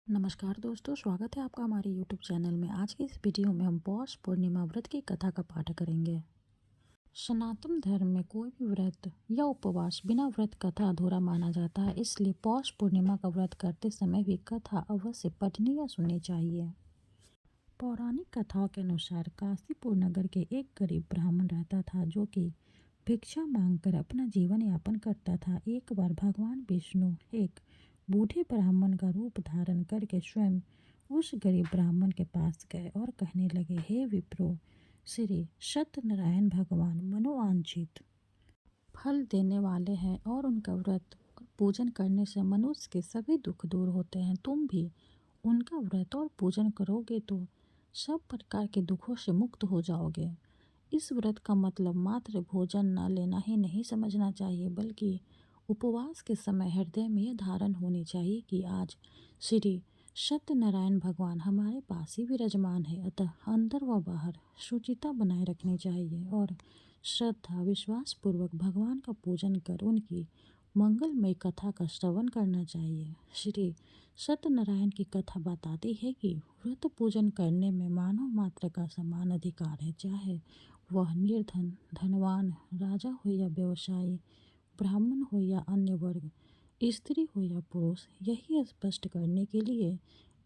नमस्कार दोस्तों, स्वागत है आपका हमारे YouTube चैनल में। आज की इस वीडियो में हम पौष पूर्णिमा व्रत की कथा का पाठ करेंगे। सनातन धर्म में कोई भी व्रत या उपवास बिना व्रत कथा अधूरा माना जाता है, इसलिए पौष पूर्णिमा का व्रत करते समय भी कथा अवश्य पढ़नी या सुननी चाहिए। पौराणिक कथाओं के अनुसार काशीपुर नगर के एक गरीब ब्राह्मण रहता था, जो कि भिक्षा मांगकर अपना जीवन यापन करता था। एक बार भगवान विष्णु एक बूढ़े ब्राह्मण का रूप धारण करके स्वयं उस गरीब ब्राह्मण के पास गए और कहने लगे, हे विप्रो, श्री सत्यनारायण भगवान मनोवांछित फल देने वाले हैं और उनका व्रत और पूजन करने से मनुष्य के सभी दुख दूर होते हैं। तुम भी उनका व्रत और पूजन करोगे तो सब प्रकार के दुखों से मुक्त हो जाओगे। इस व्रत का मतलब मात्र भोजन न लेना ही नहीं समझना चाहिए, बल्कि उपवास के समय हृदय में यह धारण होनी चाहिए कि आज श्री सत्यनारायण भगवान हमारे पास ही विराजमान है। अतः अंदर व बाहर शुचिता बनाए रखनी चाहिए और श्रद्धा विश्वास पूर्वक भगवान का पूजन कर उनकी मंगलमय कथा का श्रवण करना चाहिए। श्री सत्यनारायण की कथा बताती है कि व्रत पूजन करने में मानव मात्र का समान अधिकार है, चाहे वह निर्धन, धनवान, राजा हो या व्यवसायी, ब्राह्मण हो या अन्य वर्ग, स्त्री हो या पुरुष। यही स्पष्ट करने के लिए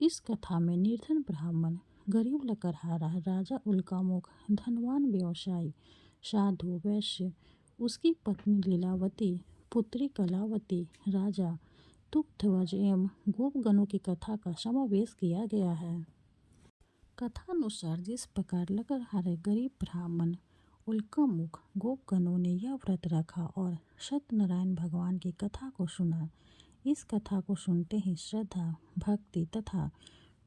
इस कथा में निर्धन ब्राह्मण, गरीब लकड़हारा, राजा उल्कामुख, धनवान व्यवसायी, साधु वैश्य, उसकी पत्नी लीलावती, पुत्री कलावती, राजा तुक्तध्वज एवं गोपगणों की कथा का समावेश किया गया है। कथानुसार जिस प्रकार लकड़हारे गरीब ब्राह्मण, उल्कामुख गोपगणों ने यह व्रत रखा और सत्यनारायण भगवान की कथा को सुना, इस कथा को सुनते ही श्रद्धा, भक्ति तथा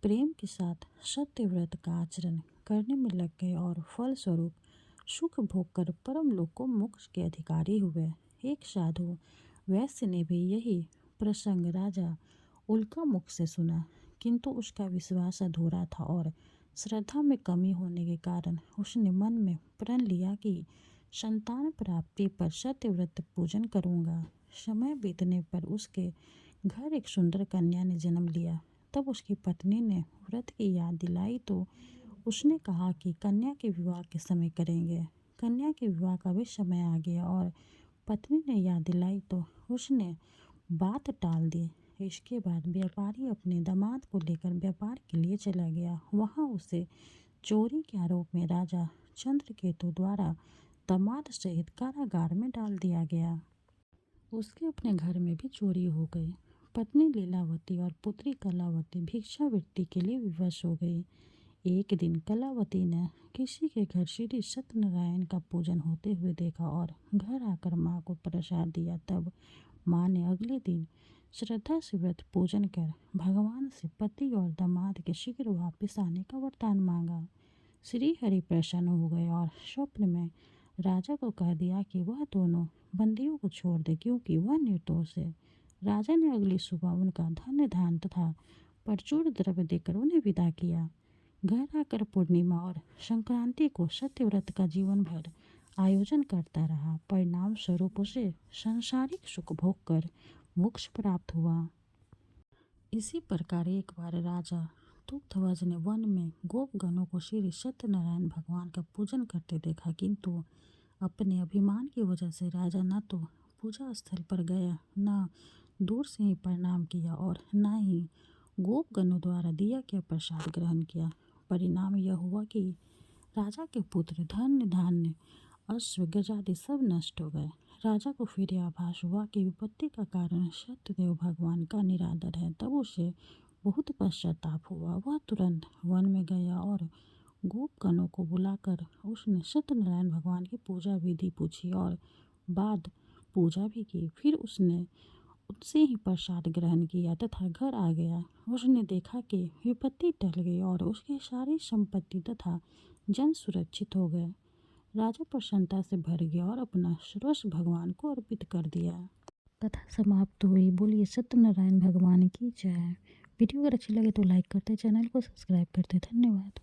प्रेम के साथ सत्य व्रत का आचरण करने में लग गए और फलस्वरूप सुख भोग कर परम लोक को मोक्ष के अधिकारी हुए। एक साधु वैश्य ने भी यही प्रसंग राजा उल्कामुख से सुना, किंतु उसका विश्वास अधूरा था और श्रद्धा में कमी होने के कारण उसने मन में प्रण लिया कि संतान प्राप्ति पर सत्यव्रत पूजन करूंगा। समय बीतने पर उसके घर एक सुंदर कन्या ने जन्म लिया। तब उसकी पत्नी ने व्रत की याद दिलाई तो उसने कहा कि कन्या के विवाह के समय करेंगे। कन्या के विवाह का भी समय आ गया और पत्नी ने याद दिलाई तो उसने बात टाल दी। इसके बाद व्यापारी अपने दामाद को लेकर व्यापार के लिए चला गया। वहां उसे चोरी के आरोप में राजा चंद्रकेतु द्वारा दामाद सहित कारागार में डाल दिया गया। उसके अपने घर में भी चोरी हो गई। पत्नी लीलावती और पुत्री कलावती भिक्षावृत्ति के लिए विवश हो गई। एक दिन कलावती ने किसी के घर श्री सत्यनारायण का पूजन होते हुए देखा और घर आकर माँ को प्रसाद दिया। तब माँ ने अगले दिन श्रद्धा से व्रत पूजन कर भगवान से पति और दामाद के शीघ्र वापस आने का वरदान मांगा। श्री हरि प्रसन्न हो गए और स्वप्न में राजा को कह दिया कि वह दोनों बंदियों को छोड़ दे, क्योंकि वह निर्दोष है। राजा ने अगली सुबह उनका धन धान तथा प्रचुर द्रव्य देकर उन्हें विदा किया। घर आकर पूर्णिमा और संक्रांति को सत्यव्रत का जीवन भर आयोजन करता रहा। परिणाम स्वरूप उसे सांसारिक सुख भोग कर मोक्ष प्राप्त हुआ। इसी प्रकार एक बार राजा तुक्तध्वज ने वन में गोपगणों को श्री सत्यनारायण भगवान का पूजन करते देखा, किंतु अपने अभिमान की वजह से राजा न तो पूजा स्थल पर गया, न दूर से ही प्रणाम किया और न ही गोपगणों द्वारा दिया गया प्रसाद ग्रहण किया। परिणाम यह हुआ कि राजा के पुत्र, धन धान्य, अश्व गजादि सब नष्ट हो गए। राजा को फिर यह आभास हुआ कि विपत्ति का कारण सत्यदेव भगवान का निरादर है। तब उसे बहुत पश्चाताप हुआ। वह तुरंत वन में गया और गोपगणों को बुलाकर उसने सत्यनारायण भगवान की पूजा विधि पूछी और बाद पूजा भी की। फिर उसने उससे ही प्रसाद ग्रहण किया तथा घर आ गया। उसने देखा कि विपत्ति टल गई और उसकी सारी संपत्ति तथा जन सुरक्षित हो गए। राजा प्रसन्नता से भर गया और अपना सर्वस्व भगवान को अर्पित कर दिया। कथा समाप्त हुई। बोलिए सत्यनारायण भगवान की जय। वीडियो अगर अच्छी लगे तो लाइक करते, चैनल को सब्सक्राइब करते। धन्यवाद।